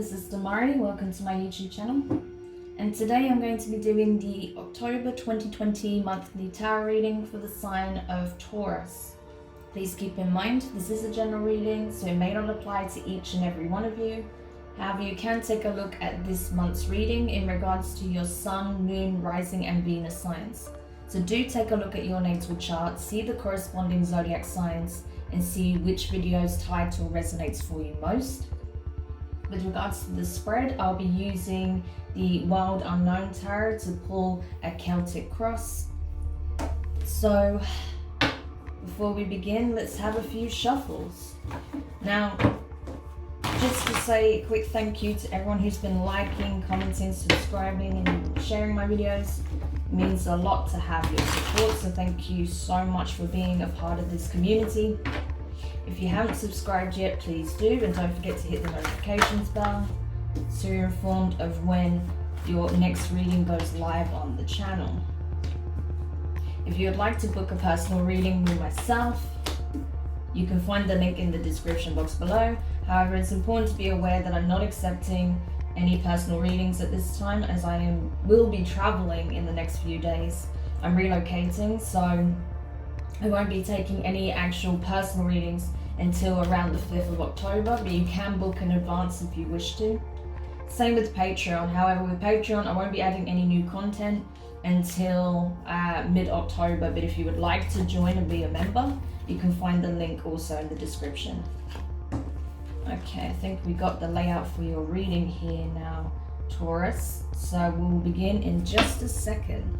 this is Demari. Welcome to my YouTube channel. And today I'm going to be doing the October 2020 monthly tarot reading for the sign of Taurus. Please keep in mind, this is a general reading, so it may not apply to each and every one of you. However, you can take a look at this month's reading in regards to your Sun, Moon, Rising and Venus signs. So do take a look at your natal chart, see the corresponding zodiac signs, and see which video's title resonates for you most. With regards to the spread, I'll be using the Wild Unknown Tarot to pull a Celtic cross. So before we begin, let's have a few shuffles. Now, just to say a quick thank you to everyone who's been liking, commenting, subscribing and sharing my videos. It means a lot to have your support, so thank you so much for being a part of this community. If you haven't subscribed yet, please do, and don't forget to hit the notifications bell so you're informed of when your next reading goes live on the channel. If you would like to book a personal reading with myself, you can find the link in the description box below. However, it's important to be aware that I'm not accepting any personal readings at this time, as I will be traveling in the next few days. I'm relocating, so I won't be taking any actual personal readings until around the 5th of October, but you can book in advance if you wish to. Same with Patreon. However, with Patreon, I won't be adding any new content until mid-October, but if you would like to join and be a member, you can find the link also in the description. Okay, I think we got the layout for your reading here now, Taurus. So we'll begin in just a second.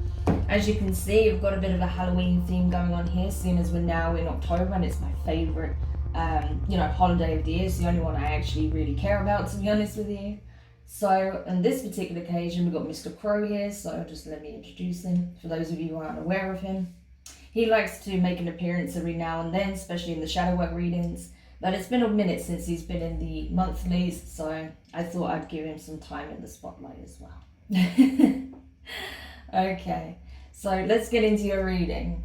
As you can see, we've got a bit of a Halloween theme going on here, seeing as we're now in October and it's my favorite, holiday of the year. It's the only one I actually really care about, to be honest with you. So on this particular occasion, we've got Mr. Crow here, so just let me introduce him for those of you who aren't aware of him. He likes to make an appearance every now and then, especially in the shadow work readings, but it's been a minute since he's been in the monthlies, so I thought I'd give him some time in the spotlight as well. Okay, so let's get into your reading.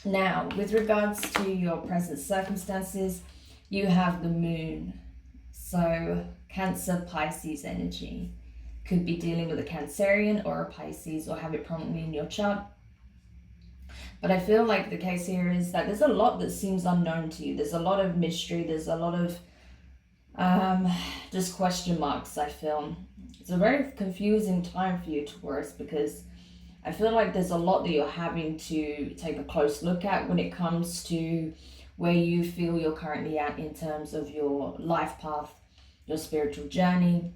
Now, with regards to your present circumstances, you have the moon. So Cancer, Pisces energy. Could be dealing with a Cancerian or a Pisces, or have it prominently in your chart. But I feel like the case here is that there's a lot that seems unknown to you. There's a lot of mystery. There's a lot of just question marks, I feel. It's a very confusing time for you, Taurus, because I feel like there's a lot that you're having to take a close look at when it comes to where you feel you're currently at in terms of your life path, your spiritual journey,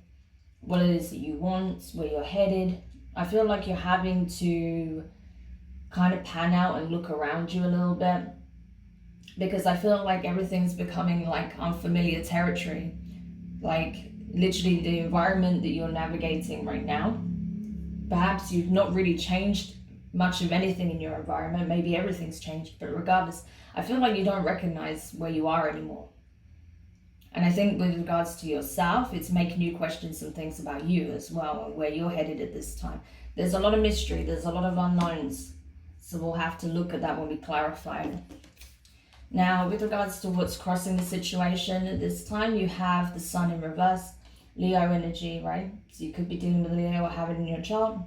what it is that you want, where you're headed. I feel like you're having to kind of pan out and look around you a little bit, because I feel like everything's becoming like unfamiliar territory. Like literally the environment that you're navigating right now, perhaps you've not really changed much of anything in your environment. Maybe everything's changed, but regardless, I feel like you don't recognize where you are anymore. And I think with regards to yourself, it's making you question some things about you as well, and where you're headed at this time. There's a lot of mystery, there's a lot of unknowns. So we'll have to look at that when we clarify it. Now, with regards to what's crossing the situation at this time, you have the Sun in reverse, Leo energy, right? So you could be dealing with Leo or have it in your chart.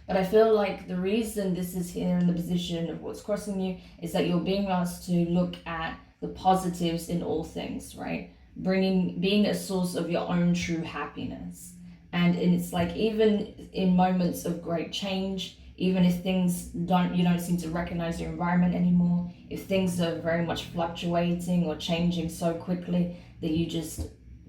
But I feel like the reason this is here in the position of what's crossing you is that you're being asked to look at the positives in all things, right? Being a source of your own true happiness. And it's like, even in moments of great change, even if things you don't seem to recognize your environment anymore, if things are very much fluctuating or changing so quickly that you just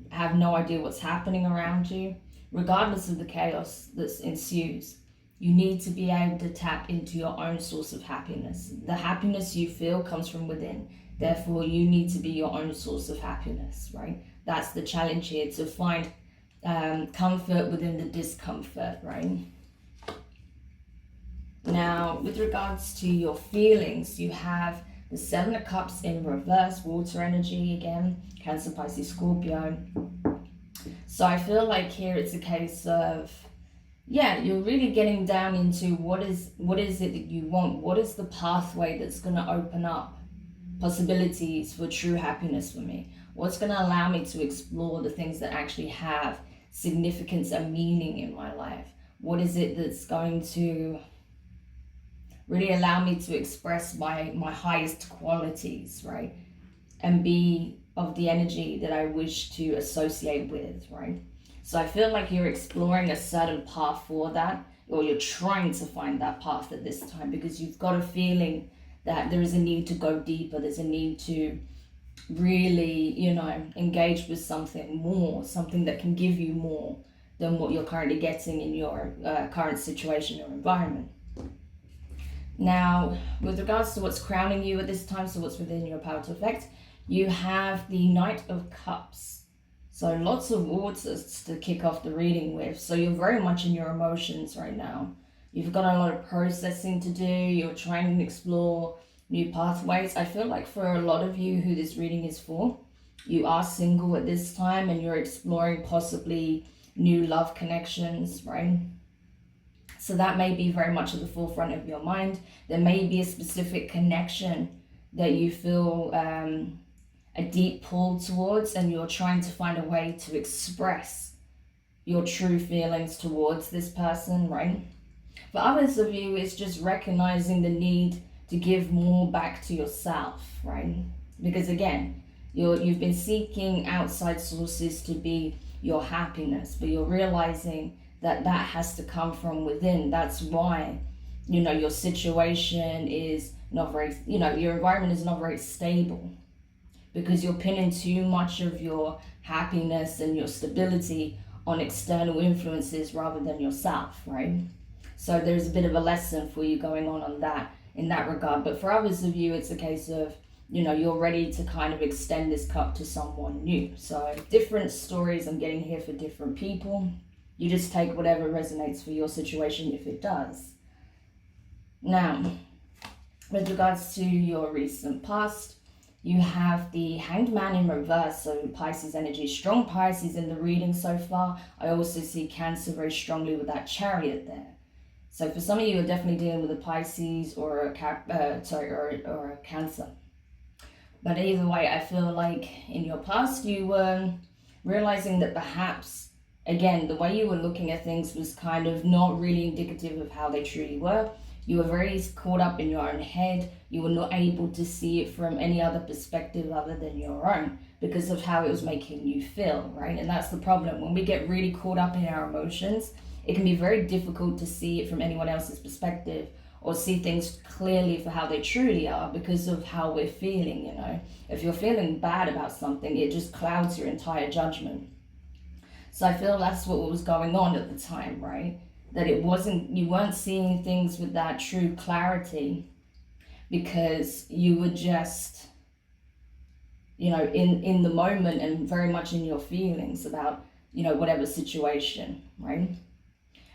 have no idea what's happening around you, regardless of the chaos that ensues, you need to be able to tap into your own source of happiness. The happiness you feel comes from within. Therefore, you need to be your own source of happiness, right? That's the challenge here, to find comfort within the discomfort, right? Now, with regards to your feelings, you have the Seven of Cups in reverse, water energy again, Cancer, Pisces, Scorpio. So I feel like here it's a case of, you're really getting down into what is it that you want? What is the pathway that's going to open up possibilities for true happiness for me? What's going to allow me to explore the things that actually have significance and meaning in my life? What is it that's going to really allow me to express my highest qualities, right? And be of the energy that I wish to associate with, right? So I feel like you're exploring a certain path for that, or you're trying to find that path at this time, because you've got a feeling that there is a need to go deeper. There's a need to really, engage with something more, something that can give you more than what you're currently getting in your current situation or environment. Now, with regards to what's crowning you at this time, so what's within your power to affect, you have the Knight of Cups. So lots of waters to kick off the reading with. So you're very much in your emotions right now. You've got a lot of processing to do. You're trying to explore new pathways. I feel like for a lot of you who this reading is for, you are single at this time and you're exploring possibly new love connections, right? So that may be very much at the forefront of your mind. There may be a specific connection that you feel a deep pull towards, and you're trying to find a way to express your true feelings towards this person, right? For others of you, it's just recognizing the need to give more back to yourself, right? Because again, you've been seeking outside sources to be your happiness, but you're realizing that has to come from within. That's why, your situation is not very, your environment is not very stable, because you're pinning too much of your happiness and your stability on external influences rather than yourself, right? So there's a bit of a lesson for you going on that in that regard. But for others of you, it's a case of, you're ready to kind of extend this cup to someone new. So different stories I'm getting here for different people. You just take whatever resonates for your situation if it does. Now, with regards to your recent past, you have the Hanged Man in reverse, so Pisces energy, strong Pisces in the reading so far. I also see Cancer very strongly with that Chariot there. So for some of you, are definitely dealing with a Pisces or a Cancer. But either way, I feel like in your past, you were realizing that perhaps, again, the way you were looking at things was kind of not really indicative of how they truly were. You were very caught up in your own head. You were not able to see it from any other perspective other than your own, because of how it was making you feel, right? And that's the problem. When we get really caught up in our emotions, it can be very difficult to see it from anyone else's perspective, or see things clearly for how they truly are because of how we're feeling, If you're feeling bad about something, it just clouds your entire judgment. So I feel that's what was going on at the time, right? That you weren't seeing things with that true clarity, because you were just, in the moment and very much in your feelings about, whatever situation, right?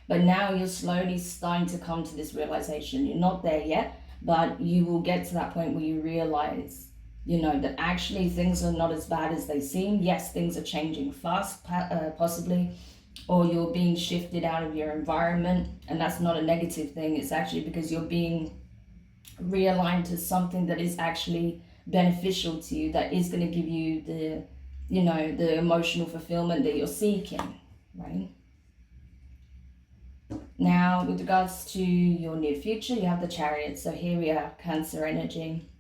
But now you're slowly starting to come to this realization. You're not there yet, but you will get to that point where you realize, that actually things are not as bad as they seem. Yes, things are changing fast, possibly, or you're being shifted out of your environment, and that's not a negative thing. It's actually because you're being realigned to something that is actually beneficial to you, that is going to give you the emotional fulfillment that you're seeking, right? Now, with regards to your near future, you have the Chariot. So here we are, Cancer energy.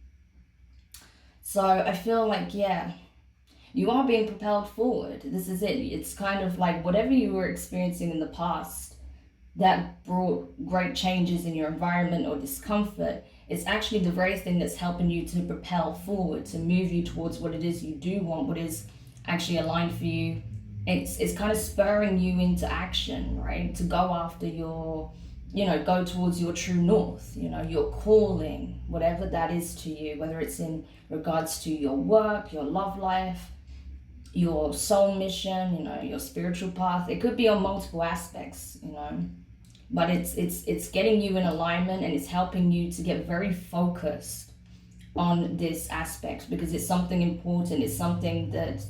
So I feel like, you are being propelled forward. This is it. It's kind of like whatever you were experiencing in the past that brought great changes in your environment or discomfort, it's actually the very thing that's helping you to propel forward, to move you towards what it is you do want, what is actually aligned for you. It's kind of spurring you into action, right? To go after your, go towards your true north, your calling, whatever that is to you, whether it's in regards to your work, your love life, your soul mission, your spiritual path. It could be on multiple aspects, but it's getting you in alignment, and it's helping you to get very focused on this aspect, because it's something important. It's something that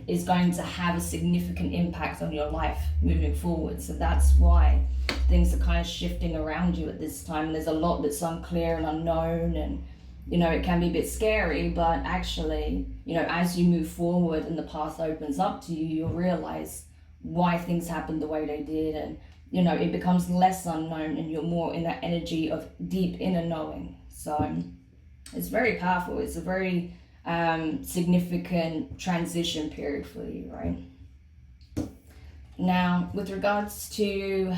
is going to have a significant impact on your life moving forward. So that's why things are kind of shifting around you at this time. There's a lot that's unclear and unknown, and You know, it can be a bit scary, but actually, you know, as you move forward and the path opens up to you, you'll realize why things happened the way they did, and you know, it becomes less unknown and you're more in that energy of deep inner knowing. So it's very powerful. It's a very significant transition period for you, right? Now, with regards to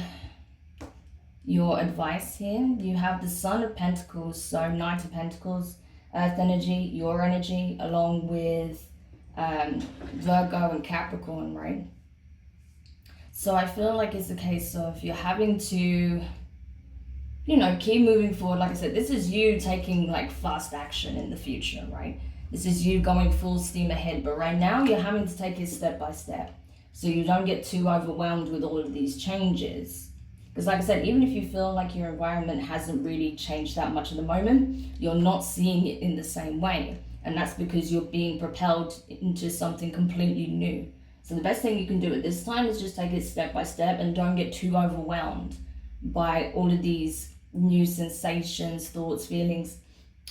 your advice here, you have the Sun of Pentacles, so Knight of Pentacles, Earth energy, your energy, along with Virgo and Capricorn, right? So I feel like it's a case of you're having to, you know, keep moving forward. Like I said, this is you taking like fast action in the future, right? This is you going full steam ahead, but right now you're having to take it step by step, so you don't get too overwhelmed with all of these changes. Because like I said, even if you feel like your environment hasn't really changed that much at the moment, you're not seeing it in the same way. And that's because you're being propelled into something completely new. So the best thing you can do at this time is just take it step by step and don't get too overwhelmed by all of these new sensations, thoughts, feelings,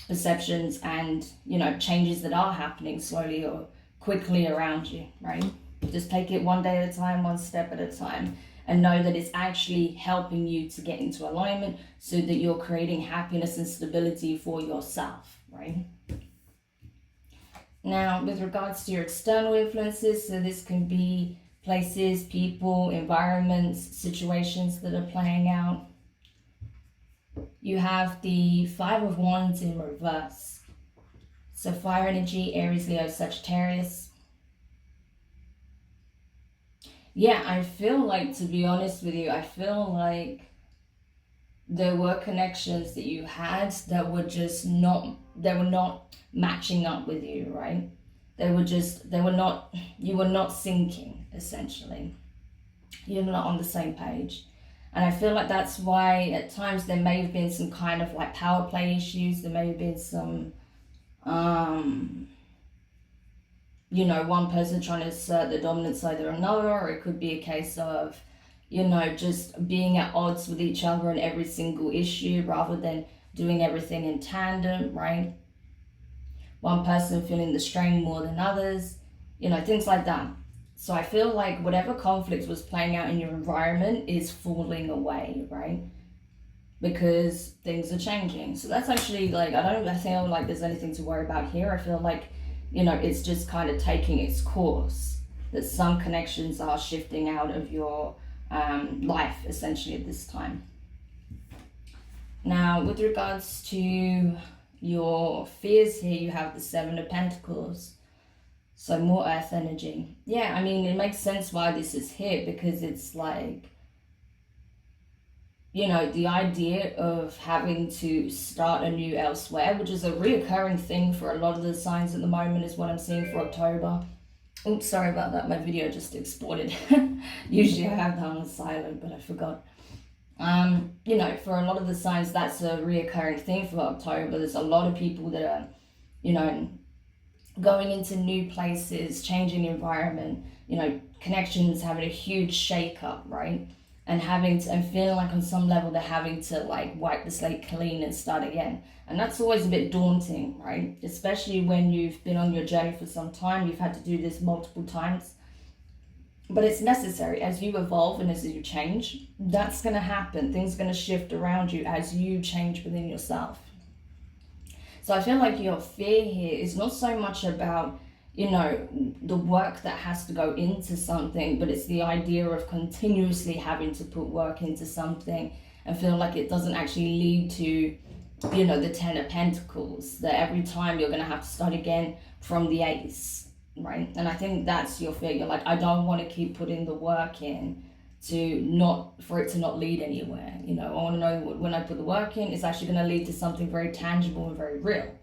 perceptions, and, you know, changes that are happening slowly or quickly around you, right? Just take it one day at a time, one step at a time, and know that it's actually helping you to get into alignment so that you're creating happiness and stability for yourself, right? Now, with regards to your external influences, so this can be places, people, environments, situations that are playing out. You have the Five of Wands in reverse. So fire energy, Aries, Leo, Sagittarius. Yeah, I feel like, to be honest with you, I feel like there were connections that you had that were just not, they were not matching up with you, right? You were not syncing, essentially. You're not on the same page. And I feel like that's why at times there may have been some kind of like power play issues. There may have been some, you know, one person trying to assert the dominance over another, or it could be a case of, you know, just being at odds with each other in every single issue rather than doing everything in tandem, right? One person feeling the strain more than others, you know, things like that. So I feel like whatever conflict was playing out in your environment is falling away, right? Because things are changing. So that's actually like, I don't feel like there's anything to worry about here. I feel like, you know, it's just kind of taking its course. That some connections are shifting out of your life, essentially, at this time. Now, with regards to your fears here, you have the Seven of Pentacles. So more earth energy. Yeah, I mean, it makes sense why this is here, because it's like, you know, the idea of having to start anew elsewhere, which is a reoccurring thing for a lot of the signs at the moment, is what I'm seeing for October. Oops, sorry about that. My video just exploded. Usually I have that on silent, but I forgot. You know, for a lot of the signs, that's a reoccurring thing for October. There's a lot of people that are, you know, going into new places, changing environment, you know, connections, having a huge shake up, right? And feeling like on some level they're having to like wipe the slate clean and start again. And that's always a bit daunting, right? Especially when you've been on your journey for some time, you've had to do this multiple times. But it's necessary. As you evolve and as you change, that's going to happen. Things are going to shift around you as you change within yourself. So I feel like your fear here is not so much about, you know, the work that has to go into something, but it's the idea of continuously having to put work into something and feel like it doesn't actually lead to, you know, the Ten of Pentacles, that every time you're going to have to start again from the Ace, right? And I think that's your fear. You're like, I don't want to keep putting the work in for it to not lead anywhere. You know, I want to know when I put the work in, it's actually going to lead to something very tangible and very real.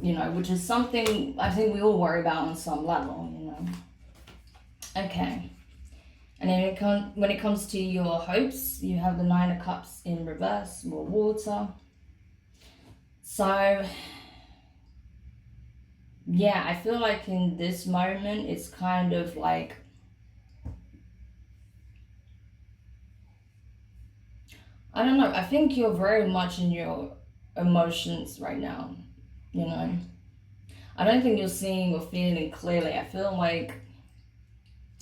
You know, which is something I think we all worry about on some level, you know. Okay. And then when it comes to your hopes, you have the Nine of Cups in reverse, more water. So, yeah, I feel like in this moment, it's kind of like, I don't know, I think you're very much in your emotions right now. you know. I don't think you're seeing or feeling clearly. I feel like,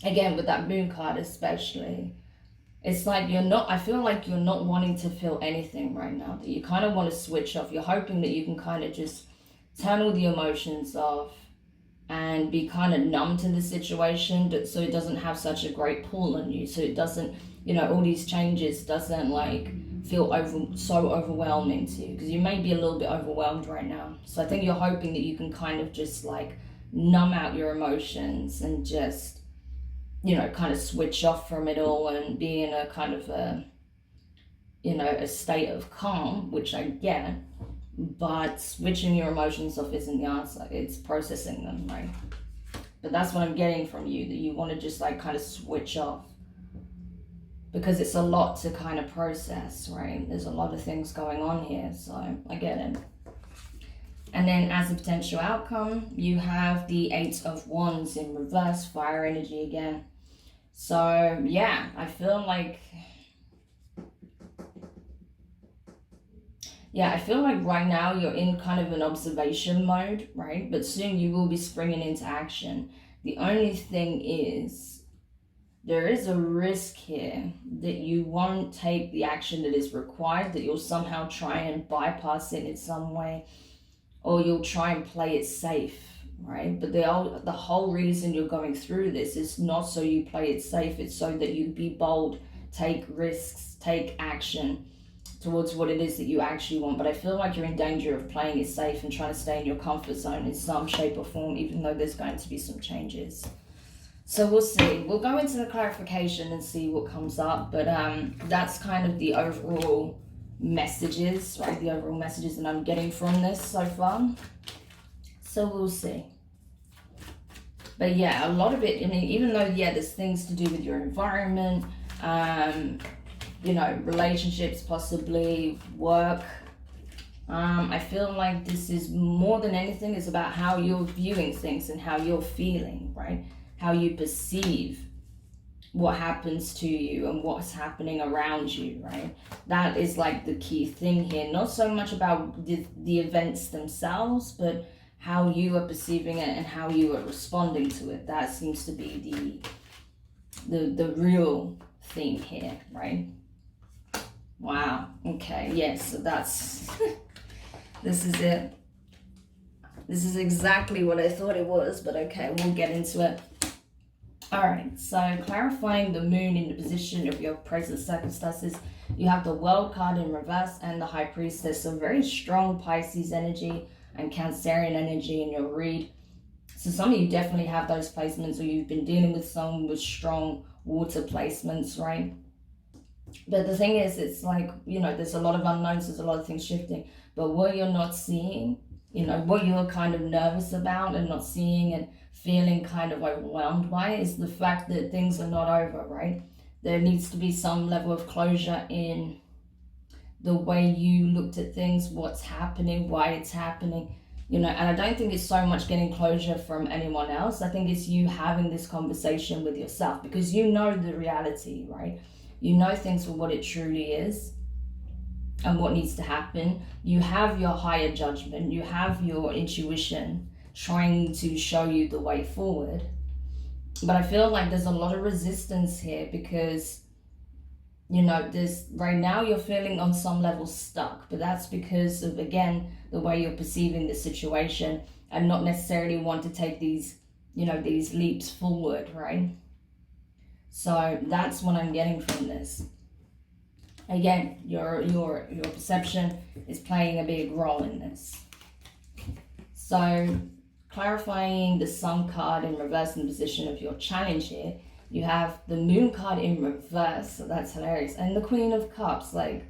again, with that moon card especially, it's like I feel like you're not wanting to feel anything right now, that you kind of want to switch off. You're hoping that you can kind of just turn all the emotions off and be kind of numb to the situation, so it doesn't have such a great pull on you, so it doesn't, all these changes doesn't like feel so overwhelming to you, because you may be a little bit overwhelmed right now. So I think you're hoping that you can kind of just like numb out your emotions and just, kind of switch off from it all and be in a kind of a state of calm, which I get. But switching your emotions off isn't the answer. It's processing them, right? But that's what I'm getting from you, that you want to just like kind of switch off, because it's a lot to kind of process, right? There's a lot of things going on here, so I get it. And then as a potential outcome, you have the Eight of Wands in reverse, fire energy again. So yeah, I feel like right now you're in kind of an observation mode, right? But soon you will be springing into action. The only thing is, there is a risk here that you won't take the action that is required, that you'll somehow try and bypass it in some way, or you'll try and play it safe, right? But the whole reason you're going through this is not so you play it safe, it's so that you be bold, take risks, take action towards what it is that you actually want. But I feel like you're in danger of playing it safe and trying to stay in your comfort zone in some shape or form, even though there's going to be some changes. So we'll see. We'll go into the clarification and see what comes up. But that's kind of the overall messages, right? The overall messages that I'm getting from this so far. So we'll see. But yeah, a lot of it, I mean, even though, yeah, there's things to do with your environment, relationships, possibly work. I feel like this is more than anything is about how you're viewing things and how you're feeling, right? How you perceive what happens to you and what's happening around you, right? That is like the key thing here. Not so much about the events themselves, but how you are perceiving it and how you are responding to it. That seems to be the real theme here, right? Wow. Okay. Yes. So that's this is it. This is exactly what I thought it was, but okay, we'll get into it. All right. So clarifying the moon in the position of your present circumstances, you have the World card in reverse and the High Priestess. So very strong Pisces energy and Cancerian energy in your read. So some of you definitely have those placements, or you've been dealing with someone with strong water placements, right? But the thing is, it's like, there's a lot of unknowns, there's a lot of things shifting. But what you're not seeing, what you're kind of nervous about and not seeing and feeling kind of overwhelmed by is the fact that things are not over, right? There needs to be some level of closure in the way you looked at things, what's happening, why it's happening, and I don't think it's so much getting closure from anyone else. I think it's you having this conversation with yourself, because you know the reality, right? You know things for what it truly is and what needs to happen. You have your higher judgment, you have your intuition trying to show you the way forward. But I feel like there's a lot of resistance here, because there's right now you're feeling on some level stuck, but that's because of, again, the way you're perceiving the situation and not necessarily want to take these leaps forward, right? So that's what I'm getting from this. Again, your perception is playing a big role in this. So clarifying the Sun card in reverse in the position of your challenge here, you have the Moon card in reverse, so that's hilarious, and the Queen of Cups, like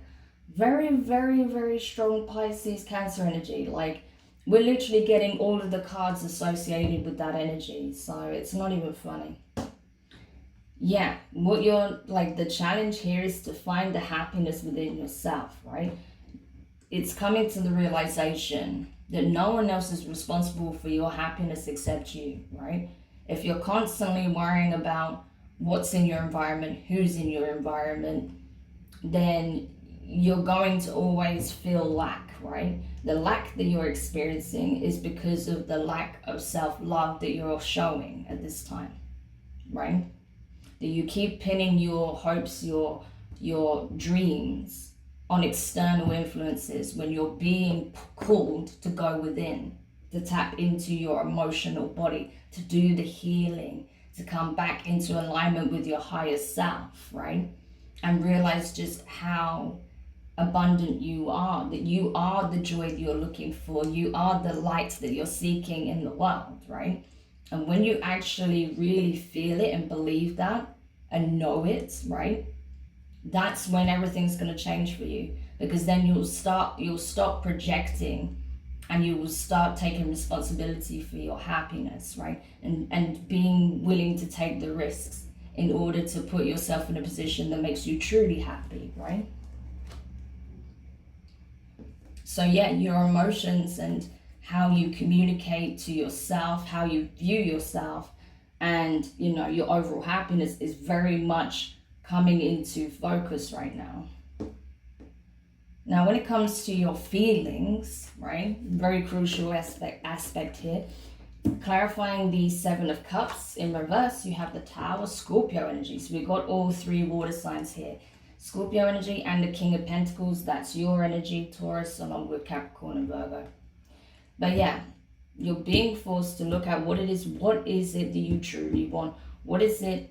very, very, very strong Pisces Cancer energy. Like we're literally getting all of the cards associated with that energy, so it's not even funny. Yeah, what you're like, the challenge here is to find the happiness within yourself, right? It's coming to the realization that no one else is responsible for your happiness except you, right? If you're constantly worrying about what's in your environment, who's in your environment, then you're going to always feel lack, right? The lack that you're experiencing is because of the lack of self-love that you're showing at this time, right? That you keep pinning your hopes, your dreams on external influences when you're being called to go within, to tap into your emotional body, to do the healing, to come back into alignment with your higher self, right? And realize just how abundant you are, that you are the joy that you're looking for, you are the light that you're seeking in the world, right? And when you actually really feel it and believe that and know it, right, that's when everything's going to change for you, because then you'll stop projecting, and you will start taking responsibility for your happiness, right? And being willing to take the risks in order to put yourself in a position that makes you truly happy, right? So yeah, your emotions and how you communicate to yourself, how you view yourself, and your overall happiness is very much coming into focus right now. Now, when it comes to your feelings, right, very crucial aspect here, clarifying the Seven of Cups in reverse, you have the Tower, Scorpio energy. So we've got all three water signs here. Scorpio energy and the King of Pentacles, that's your energy, Taurus, along with Capricorn and Virgo. But yeah, you're being forced to look at what is it that you truly want? What is it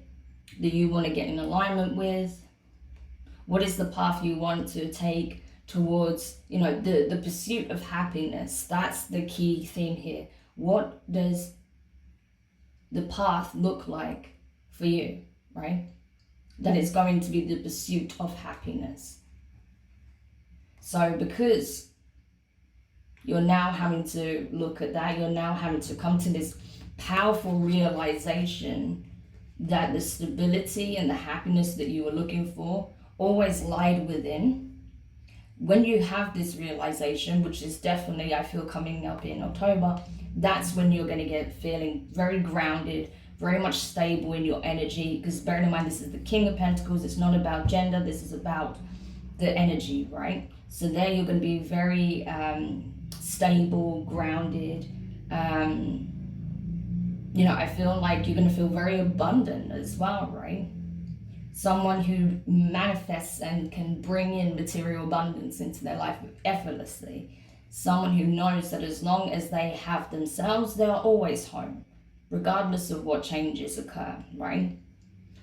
that you want to get in alignment with? What is the path you want to take towards, the pursuit of happiness? That's the key theme here. What does the path look like for you, right? That is going to be the pursuit of happiness. So because you're now having to look at that, you're now having to come to this powerful realization that the stability and the happiness that you were looking for always lied within. When you have this realization, which is definitely, I feel, coming up in October, that's when you're going to get feeling very grounded, very much stable in your energy, because bearing in mind this is the King of Pentacles, it's not about gender, this is about the energy, right? So there you're going to be very stable, grounded. I feel like you're going to feel very abundant as well, right? Someone who manifests and can bring in material abundance into their life effortlessly. Someone who knows that as long as they have themselves, they're always home, regardless of what changes occur, right?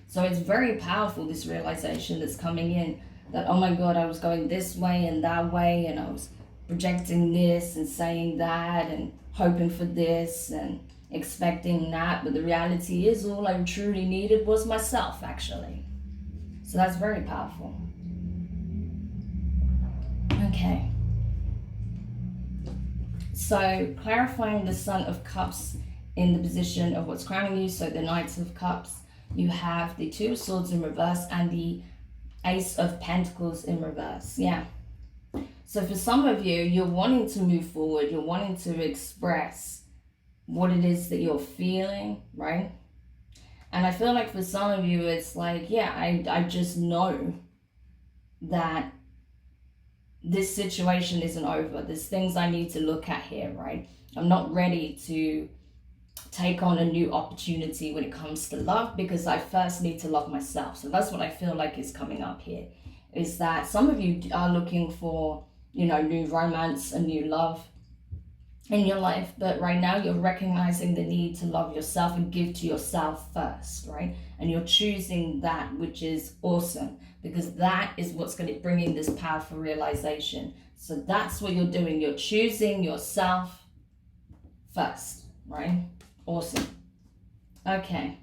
So it's very powerful, this realization that's coming in, that, oh my God, I was going this way and that way, and I was projecting this and saying that and hoping for this and expecting that, but the reality is all I truly needed was myself, actually. So that's very powerful. Okay. So clarifying the Sun of Cups in the position of what's crowning you, so the Knights of Cups, you have the Two of Swords in reverse and the Ace of Pentacles in reverse. Yeah. So for some of you, you're wanting to move forward, you're wanting to express what it is that you're feeling, right? And I feel like for some of you, it's like, yeah, I just know that this situation isn't over. There's things I need to look at here, right? I'm not ready to take on a new opportunity when it comes to love, because I first need to love myself. So that's what I feel like is coming up here, is that some of you are looking for, new romance and new love in your life, but right now you're recognizing the need to love yourself and give to yourself first, right? And you're choosing that, which is awesome, because that is what's going to bring in this powerful realization. So that's what you're doing. You're choosing yourself first, right? Awesome. Okay.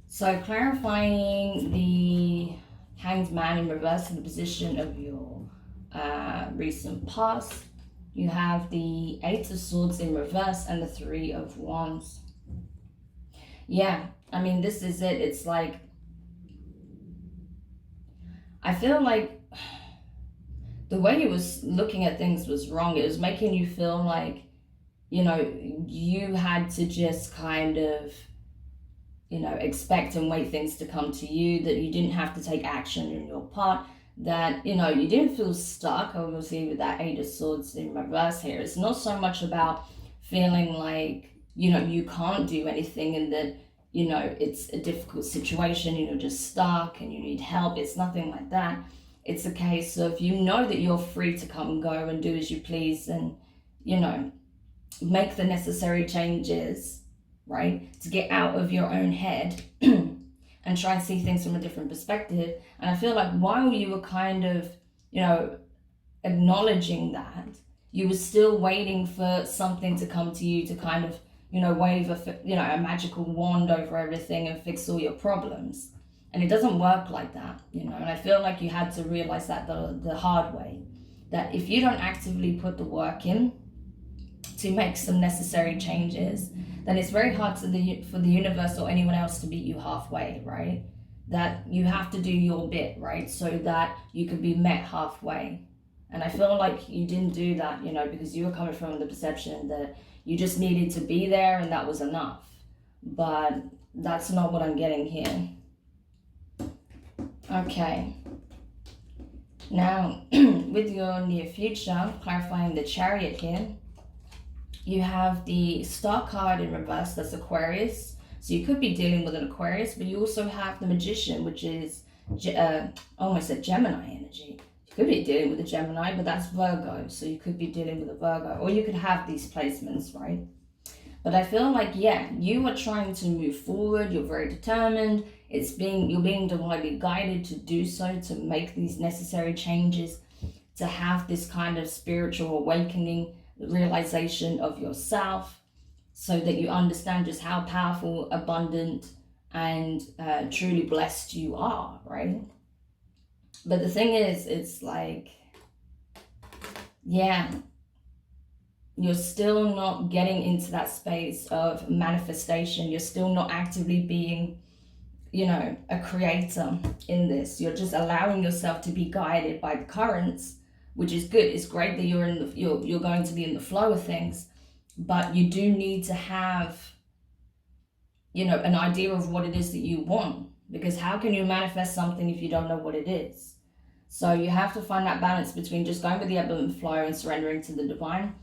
So clarifying the Hanged Man in reverse in the position of your recent past. You have the Eight of Swords in reverse and the Three of Wands. Yeah, I mean, this is it. It's like, I feel like the way you was looking at things was wrong. It was making you feel like, you had to just kind of, expect and wait things to come to you, that you didn't have to take action in your part, that, you know, you didn't feel stuck. Obviously, with that Eight of Swords in reverse here, it's not so much about feeling like, you know, you can't do anything and that, you know, it's a difficult situation, you're just stuck and you need help. It's nothing like that. It's a case of, you know, that you're free to come and go and do as you please and, you know, make the necessary changes, right, to get out of your own head and try and see things from a different perspective. And I feel like while you were kind of, you know, acknowledging that, you were still waiting for something to come to you to kind of, you know, wave a magical wand over everything and fix all your problems. And it doesn't work like that, you know. And I feel like you had to realize that the hard way, that if you don't actively put the work in to make some necessary changes, then it's very hard for the universe or anyone else to meet you halfway, right? That you have to do your bit, right, so that you can be met halfway. And I feel like you didn't do that, you know, because you were coming from the perception that you just needed to be there and that was enough. But that's not what I'm getting here. Okay. Now, with your near future, clarifying the Chariot here, you have the Star card in reverse, that's Aquarius. So you could be dealing with an Aquarius, but you also have the Magician, which is almost a Gemini energy. You could be dealing with a Gemini, but that's Virgo. So you could be dealing with a Virgo, or you could have these placements, right? But I feel like, yeah, you are trying to move forward. You're very determined. You're being divinely guided to do so, to make these necessary changes, to have this kind of spiritual awakening, realization of yourself, so that you understand just how powerful, abundant, and truly blessed you are, right? But the thing is, it's like, yeah, you're still not getting into that space of manifestation. You're still not actively being, you know, a creator in this. You're just allowing yourself to be guided by the currents, which is good. It's great that you're going to be in the flow of things, but you do need to have, you know, an idea of what it is that you want, because how can you manifest something if you don't know what it is? So you have to find that balance between just going with the ebb and flow and surrendering to the divine,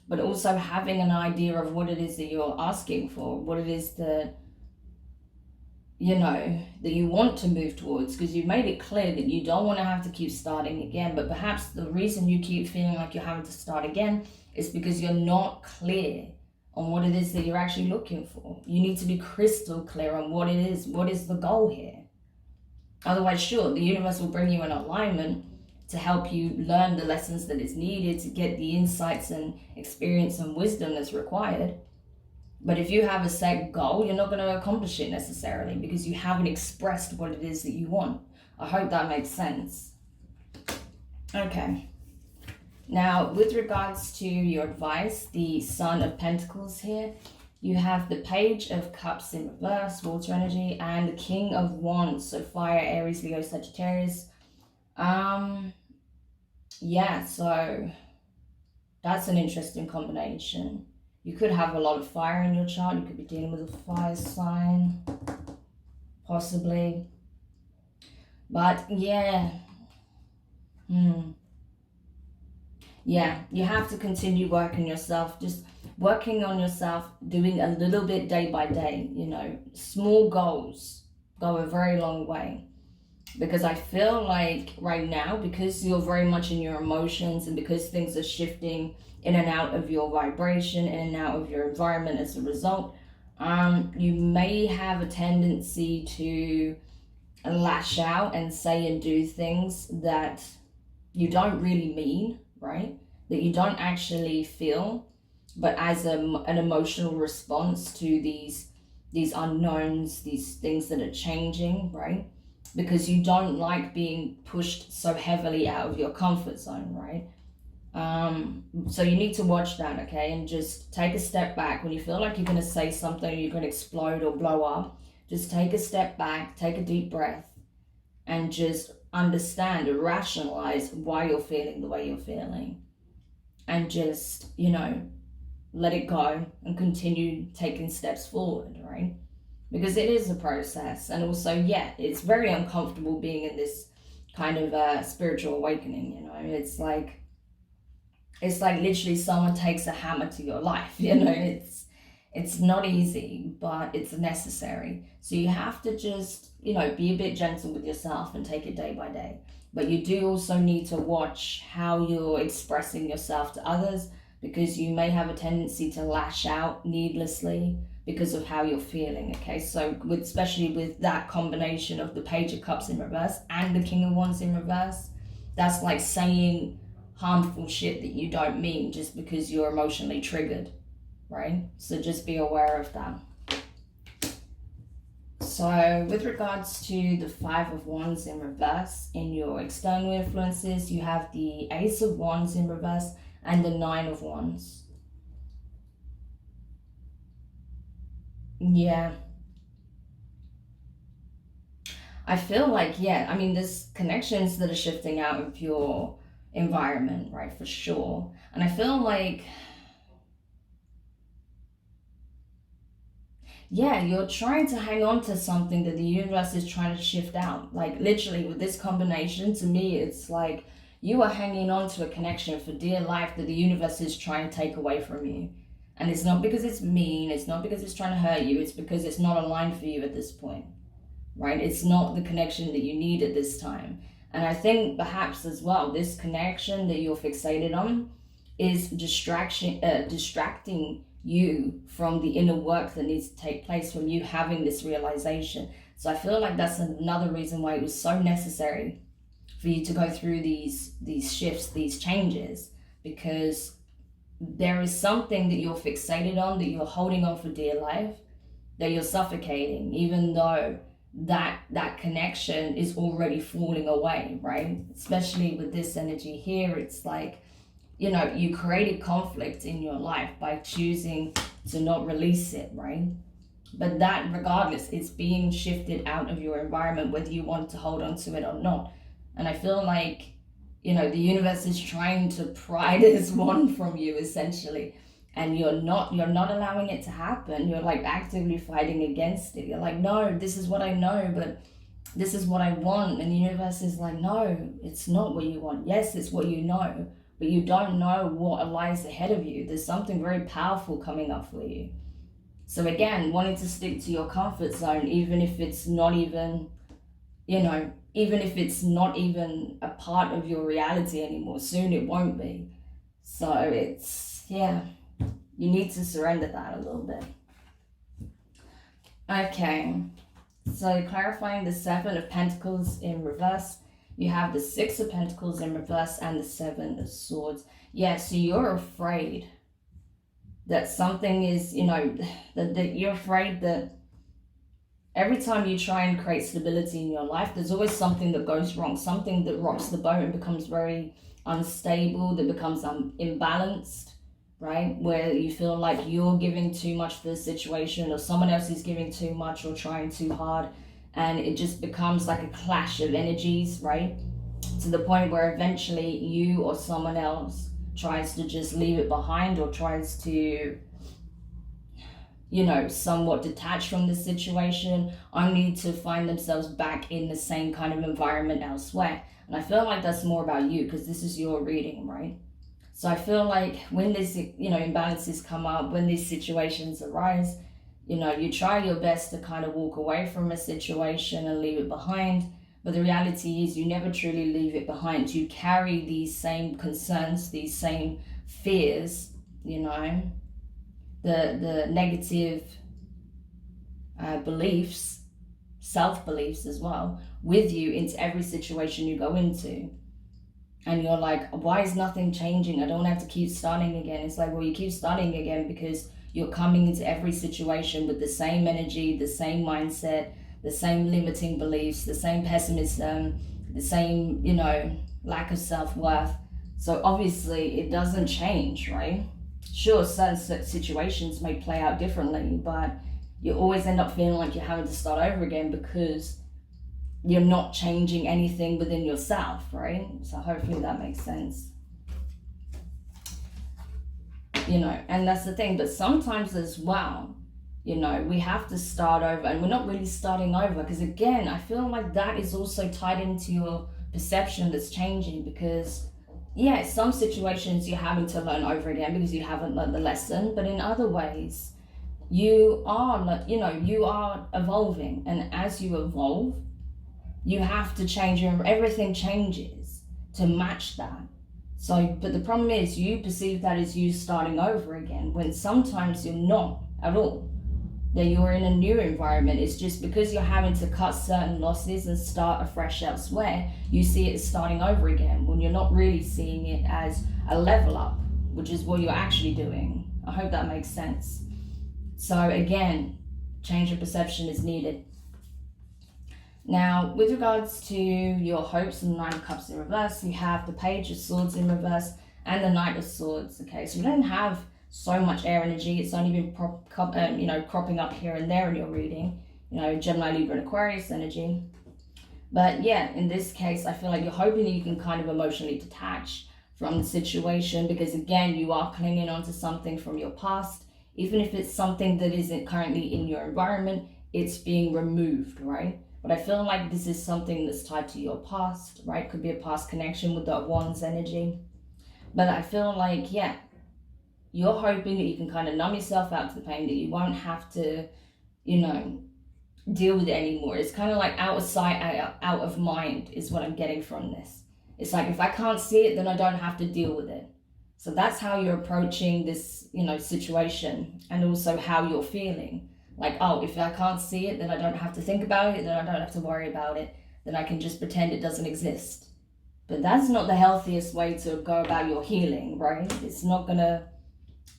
but also having an idea of what it is that you're asking for, what it is that, you know, that you want to move towards, because you've made it clear that you don't want to have to keep starting again. But perhaps the reason you keep feeling like you're having to start again is because you're not clear on what it is that you're actually looking for. You need to be crystal clear on what it is. What is the goal here? Otherwise, sure, the universe will bring you in alignment to help you learn the lessons that is needed, to get the insights and experience and wisdom that's required. But if you have a set goal, you're not going to accomplish it necessarily because you haven't expressed what it is that you want. I hope that makes sense. Okay. Now, with regards to your advice, the Sun of Pentacles here, you have the Page of Cups in reverse, water energy, and the King of Wands, so fire, Aries, Leo, Sagittarius. Yeah, so that's an interesting combination. You could have a lot of fire in your chart. You could be dealing with a fire sign, possibly. But yeah, yeah, you have to continue working yourself, just working on yourself, doing a little bit day by day, you know. Small goals go a very long way. Because I feel like right now, because you're very much in your emotions and because things are shifting in and out of your vibration, in and out of your environment as a result, you may have a tendency to lash out and say and do things that you don't really mean, right? That you don't actually feel, but as an emotional response to these unknowns, these things that are changing, right? Because you don't like being pushed so heavily out of your comfort zone, right? So you need to watch that, okay? And just take a step back. When you feel like you're going to say something, or you're going to explode or blow up, just take a step back, take a deep breath, and just understand and rationalize why you're feeling the way you're feeling. And just, you know, let it go and continue taking steps forward, right? Because it is a process. And also, yeah, it's very uncomfortable being in this kind of a spiritual awakening, you know. It's like literally someone takes a hammer to your life, you know. It's not easy, but it's necessary. So you have to just, you know, be a bit gentle with yourself and take it day by day. But you do also need to watch how you're expressing yourself to others, because you may have a tendency to lash out needlessly because of how you're feeling. Okay, so especially with that combination of the Page of Cups in reverse and the King of Wands in reverse, that's like saying harmful shit that you don't mean just because you're emotionally triggered, right? So just be aware of that. So with regards to the Five of Wands in reverse, in your external influences, you have the Ace of Wands in reverse and the Nine of Wands. Yeah. I feel like, yeah, I mean, there's connections that are shifting out of your environment, right, for sure. And I feel like, yeah, you're trying to hang on to something that the universe is trying to shift out. Like literally with this combination, to me, it's like you are hanging on to a connection for dear life that the universe is trying to take away from you. And it's not because it's mean, it's not because it's trying to hurt you, it's because it's not aligned for you at this point, right? It's not the connection that you need at this time. And I think perhaps as well, this connection that you're fixated on is distracting you from the inner work that needs to take place, from you having this realization. So I feel like that's another reason why it was so necessary for you to go through these shifts, these changes, because there is something that you're fixated on, that you're holding on for dear life, that you're suffocating, even though that connection is already falling away, right? Especially with this energy here, it's like, you know, you created conflict in your life by choosing to not release it, right? But that, regardless, it's being shifted out of your environment, whether you want to hold on to it or not. And I feel like, you know, the universe is trying to pry this one from you, essentially. And you're not allowing it to happen. You're like actively fighting against it. You're like, no, this is what I know, but this is what I want. And the universe is like, no, it's not what you want. Yes, it's what you know, but you don't know what lies ahead of you. There's something very powerful coming up for you. So again, wanting to stick to your comfort zone, even if it's not even, you know, even if it's not even a part of your reality anymore. Soon it won't be. So it's, yeah, you need to surrender that a little bit. Okay, so clarifying the Seven of Pentacles in reverse, you have the Six of Pentacles in reverse and the Seven of Swords. Yeah, so you're afraid that something is, you know, that you're afraid that every time you try and create stability in your life, there's always something that goes wrong, something that rocks the boat and becomes very unstable, that becomes imbalanced, right? Where you feel like you're giving too much for the situation, or someone else is giving too much or trying too hard, and it just becomes like a clash of energies, right? To the point where eventually you or someone else tries to just leave it behind, or tries to, you know, somewhat detached from the situation, only to find themselves back in the same kind of environment elsewhere. And I feel like that's more about you, because this is your reading, right? So I feel like when this, you know, imbalances come up, when these situations arise, you know, you try your best to kind of walk away from a situation and leave it behind. But the reality is you never truly leave it behind. You carry these same concerns, these same fears, you know, the negative beliefs, self-beliefs as well, with you into every situation you go into. And you're like, why is nothing changing? I don't have to keep starting again. It's like, well, you keep starting again because you're coming into every situation with the same energy, the same mindset, the same limiting beliefs, the same pessimism, the same, you know, lack of self-worth. So obviously it doesn't change, right? Sure, certain situations may play out differently, but you always end up feeling like you're having to start over again because you're not changing anything within yourself, right? So hopefully that makes sense. You know, and that's the thing. But sometimes as well, you know, we have to start over, and we're not really starting over, because again, I feel like that is also tied into your perception that's changing, because yeah, some situations you're having to learn over again because you haven't learned the lesson, but in other ways you are, you are evolving, and as you evolve you have to change everything changes to match that. So, but the problem is you perceive that as you starting over again, when sometimes you're not at all. That you're in a new environment. It's just because you're having to cut certain losses and start afresh elsewhere, you see it as starting over again, when you're not really seeing it as a level up, which is what you're actually doing. I hope that makes sense. So again, change of perception is needed. Now, with regards to your hopes and the Nine of Cups in reverse, you have the Page of Swords in reverse and the Knight of Swords. Okay, so you don't have so much air energy. It's only been cropping up here and there in your reading. Gemini, Libra, and Aquarius energy. But yeah, in this case, I feel like you're hoping that you can kind of emotionally detach from the situation, because again, you are clinging on to something from your past. Even if it's something that isn't currently in your environment, it's being removed, right? But I feel like this is something that's tied to your past, right? Could be a past connection with that Wands energy. But I feel like, yeah, you're hoping that you can kind of numb yourself out to the pain, that you won't have to, deal with it anymore. It's kind of like out of sight, out of mind is what I'm getting from this. It's like, if I can't see it, then I don't have to deal with it. So that's how you're approaching this, situation, and also how you're feeling. Like, oh, if I can't see it, then I don't have to think about it, then I don't have to worry about it, then I can just pretend it doesn't exist. But that's not the healthiest way to go about your healing, right? It's not gonna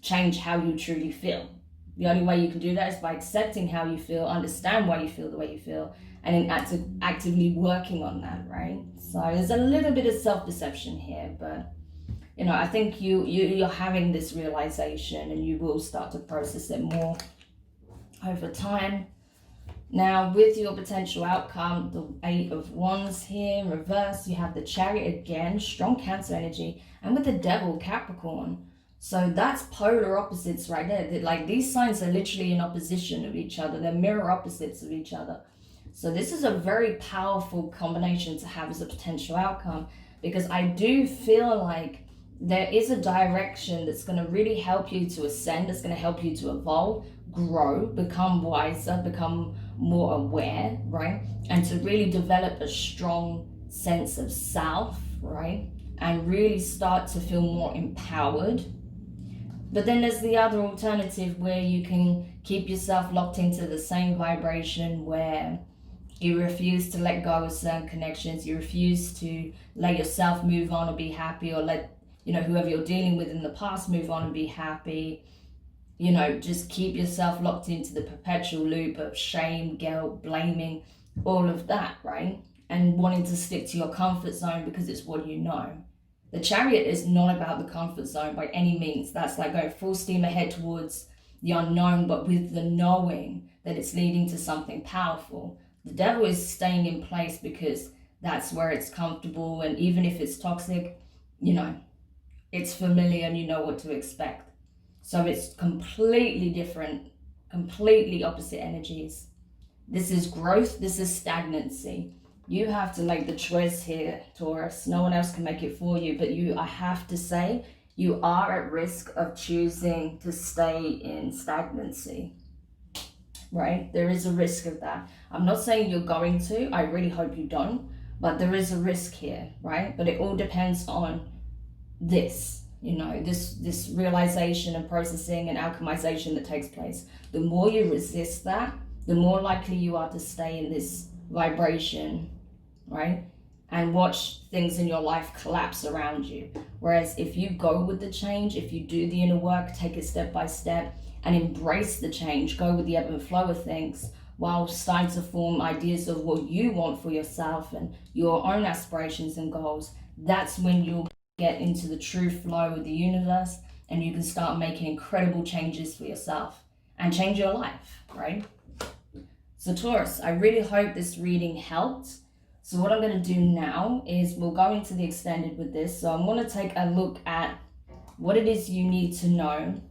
change how you truly feel. The only way you can do that is by accepting how you feel, understand why you feel the way you feel, and then actively working on that, right? So there's a little bit of self-deception here, but I think you're having this realization, and you will start to process it more over time. Now, with your potential outcome, the Eight of Wands here in reverse, you have the Chariot again, strong Cancer energy, and with the Devil, Capricorn. So that's polar opposites right there. Like, these signs are literally in opposition of each other. They're mirror opposites of each other. So this is a very powerful combination to have as a potential outcome, because I do feel like there is a direction that's going to really help you to ascend, that's going to help you to evolve, grow, become wiser, become more aware, right? And to really develop a strong sense of self, right? And really start to feel more empowered. But then there's the other alternative, where you can keep yourself locked into the same vibration, where you refuse to let go of certain connections, you refuse to let yourself move on or be happy, or let whoever you're dealing with in the past move on and be happy. Just keep yourself locked into the perpetual loop of shame, guilt, blaming, all of that, right? And wanting to stick to your comfort zone because it's what you know. The Chariot is not about the comfort zone by any means. That's like going full steam ahead towards the unknown, but with the knowing that it's leading to something powerful. The Devil is staying in place because that's where it's comfortable, and even if it's toxic, it's familiar and you know what to expect. So it's completely different, completely opposite energies. This is growth, this is stagnancy. You have to make the choice here, Taurus. No one else can make it for you, but I have to say, you are at risk of choosing to stay in stagnancy, right? There is a risk of that. I'm not saying you're going to, I really hope you don't, but there is a risk here, right? But it all depends on this, this realization and processing and alchemization that takes place. The more you resist that, the more likely you are to stay in this vibration, right? And watch things in your life collapse around you. Whereas if you go with the change, if you do the inner work, take it step by step and embrace the change, go with the ebb and flow of things, while starting to form ideas of what you want for yourself and your own aspirations and goals, that's when you'll get into the true flow with the universe, and you can start making incredible changes for yourself and change your life, right? So Taurus, I really hope this reading helped. So what I'm going to do now is we'll go into the extended with this. So I'm going to take a look at what it is you need to know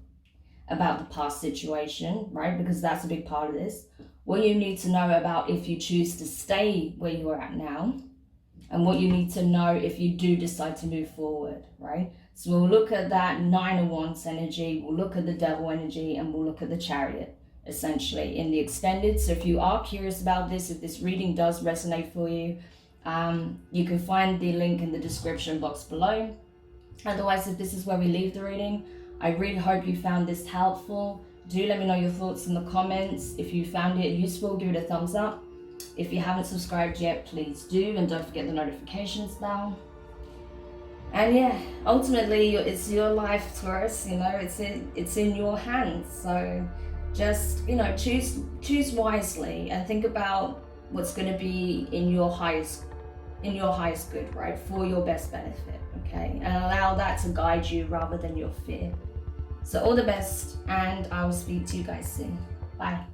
about the past situation, right? Because that's a big part of this. What you need to know about if you choose to stay where you are at now. and what you need to know if you do decide to move forward, right? So we'll look at that Nine of Wands energy, we'll look at the Devil energy, and we'll look at the Chariot, essentially, in the extended. So if you are curious about this, if this reading does resonate for you, you can find the link in the description box below. Otherwise, if this is where we leave the reading, I really hope you found this helpful. Do let me know your thoughts in the comments. If you found it useful, give it a thumbs up. If you haven't subscribed yet, please do, and don't forget the notifications bell. And yeah, ultimately it's your life, Taurus, you know, it's in your hands. So just, you know, choose wisely and think about what's going to be in your highest good, right? For your best benefit, okay? And allow that to guide you rather than your fear. So all the best, and I will speak to you guys soon. Bye.